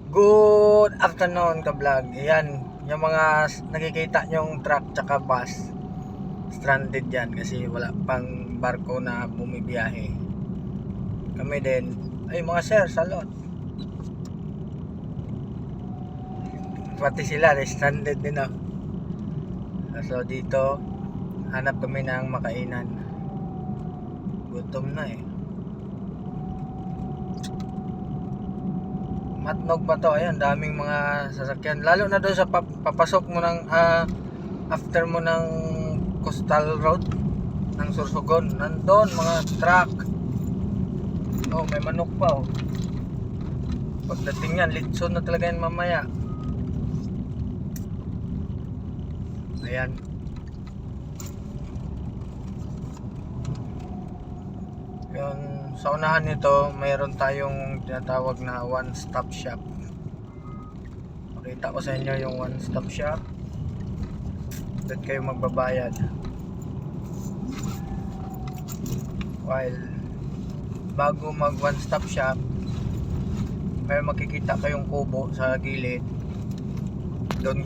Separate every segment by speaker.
Speaker 1: Good afternoon ka vlog. Ayan, yung mga nakikita nyong truck tsaka bus stranded yan kasi wala pang barko na bumibiyahe. Kami din, ay mga sir, salot. Pati sila, stranded din oh. So dito, hanap kami ng makainan. Gutom na eh. Matnog pa to, ayan, daming mga sasakyan. Lalo na doon sa papasok mo ng after mo ng coastal road ng Sorsogon, nandun mga truck. Oh, may manok pa oh. Pagdating yan, litson na talaga yan mamaya. Ayan. Yun, sa unahan nito, mayroon tayong tinatawag na one-stop shop. Pakita ko sa inyo yung one-stop shop. Doon kayo magbabayad. While bago mag one-stop shop, may makikita kayong kubo sa gilid. Doon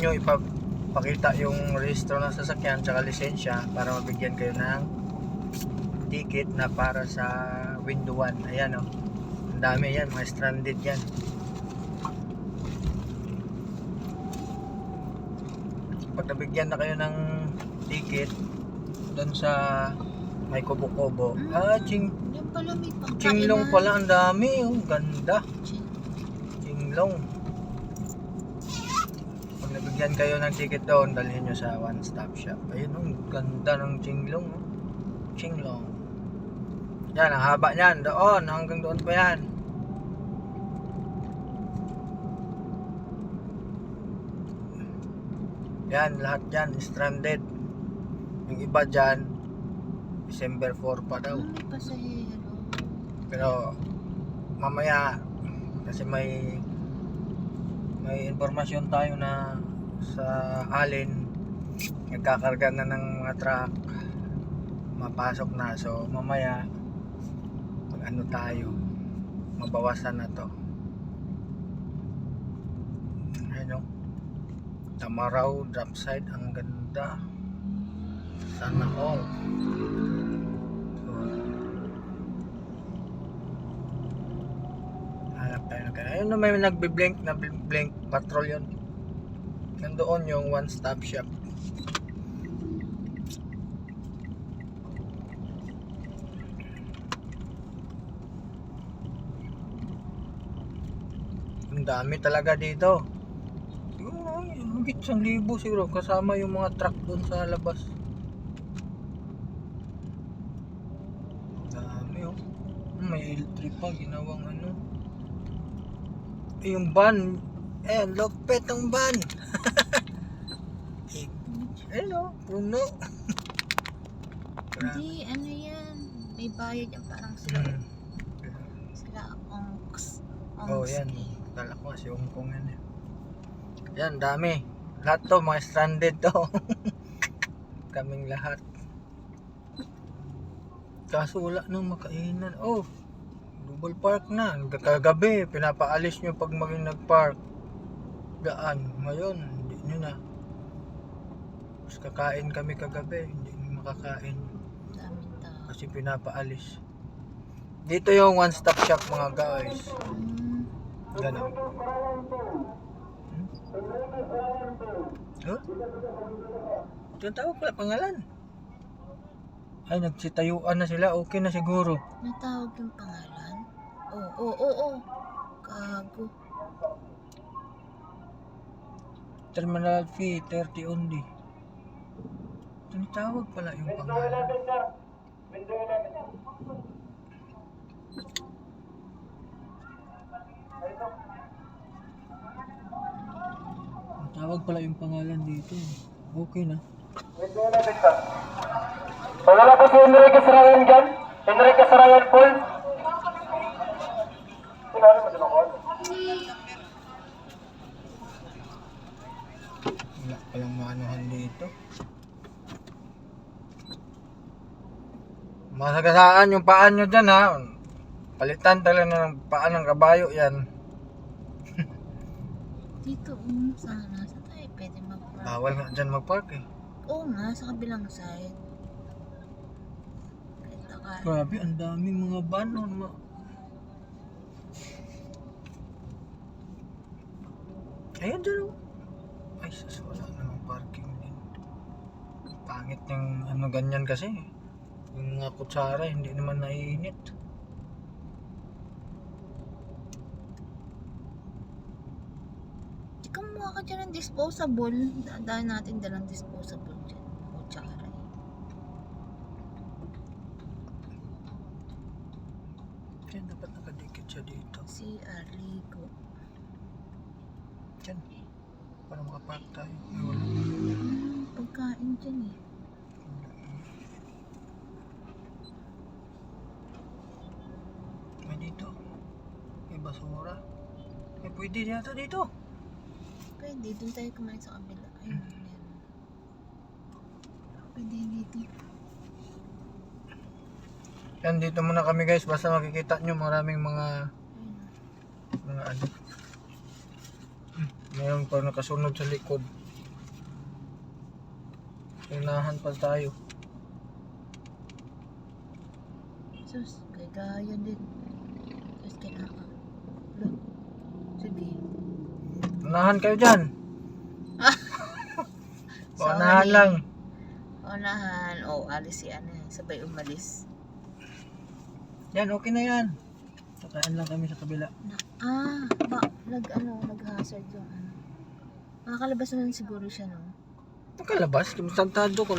Speaker 1: nyo ipapakita yung rehistro ng sasakyan tsaka lisensya para mabigyan kayo ng ticket na para sa window 1. Ayan oh. Ang dami yan, mga stranded yan. Pag nabigyan na kayo ng ticket doon sa may kubo-kubo,
Speaker 2: Yung pala may pagkainan.
Speaker 1: Chinglong pala, ang dami oh, ganda. Chinglong. Pag nabigyan kayo ng ticket doon, dalhin nyo sa one stop shop. Ayun oh, ganda ng chinglong oh. Chinglong. Yan, ang haba niyan, doon, hanggang doon pa yan. Yan, lahat yan, stranded. Yung iba dyan, December 4 pa daw.
Speaker 2: May pasahero.
Speaker 1: Pero, mamaya, kasi may informasyon tayo na sa alin, nagkakarga na ng mga truck, mapasok na. So, mamaya, ano tayo, mabawasan na to. Ayun o, Tamaraw drop site, ang ganda. Sana all. So, hanap tayo na kaya. Ayun na, may nagbiblink patrol yun. Nandoon yung one stop shop. Ang dami talaga dito. Siguro, higit 1,000 siguro. Kasama yung mga truck doon sa labas. Dami oh. May L3 pa, ginawang ano. Yung van. Lupit ng van. Ayun oh, puno.
Speaker 2: Hindi, ano yan. May bayad yan. Parang sila. Sila onks.
Speaker 1: Oh, yan. Kala ko kasi Hongkong yan eh. Yan, dami. Lahat to, mga stranded to. Kaming lahat. Kaso wala nang makainan. Oh, double park na. Kagabi, pinapaalis nyo pag maging nag-park. Gaan. Ngayon, hindi nyo na. Mas kakain kami kagabi. Hindi nyo makakain.
Speaker 2: Daming tao.
Speaker 1: Kasi pinapaalis. Dito yung one-stop shop mga guys. Ganun. Huh? Tinatawag pala pangalan. Ay, nagsitayuan na sila. Okay na siguro.
Speaker 2: Natawag yung pangalan? Oo. Gago.
Speaker 1: Terminal fee 30 only. Tinatawag pala yung pangalan. Tawag pala yung pangalan dito. Okay na.
Speaker 3: Wala po si Enrique Sarayan dyan? Enrique Sarayan Paul?
Speaker 1: Wala palang maanuhan dito. Masagasaan yung paan nyo dyan ha. Palitan talaga ng paa ng kabayo yan.
Speaker 2: Dito, sana. Saan tayo pwede mag-park?
Speaker 1: Bawal nga dyan mag-park eh.
Speaker 2: Oo nga, sa kabilang side. Kita ka.
Speaker 1: Grabe, ang daming mga van. Ayun dyan oh. Ay, sus, wala namang parking din. Pangit ng ano ganyan kasi. Yung mga kutsara, hindi naman naiinit.
Speaker 2: Di kumuha ka dyan ng disposable. Dahil natin dalang disposable dyan. O tsara eh.
Speaker 1: Kaya dapat nakadikit siya dito.
Speaker 2: CR, ligo.
Speaker 1: Dyan. Para makapark tayo. Ay, wala.
Speaker 2: Pagkain dyan eh.
Speaker 1: May dito. May basura. May pwede yata dito.
Speaker 2: Pwede, dun tayo kumain sa kabila. Ayun, meron. Pwede dito.
Speaker 1: Yan, dito muna kami guys. Basta makikita nyo maraming mga
Speaker 2: Ayun.
Speaker 1: ano. Mayroon pa nakasunod sa likod. Unahan pa tayo.
Speaker 2: Sus, gaya din. Sus, kinaka. Look. Sige.
Speaker 1: Unahan kayo dyan. Unahan
Speaker 2: Sorry.
Speaker 1: lang.
Speaker 2: Unahan. Oh, alis si ano. Sabay umalis.
Speaker 1: Yan, okay na yan. Kakain lang kami sa kabila.
Speaker 2: Nag-hazard yung ano. Makakalabas naman siguro siya, no?
Speaker 1: Nakalabas, santado ko.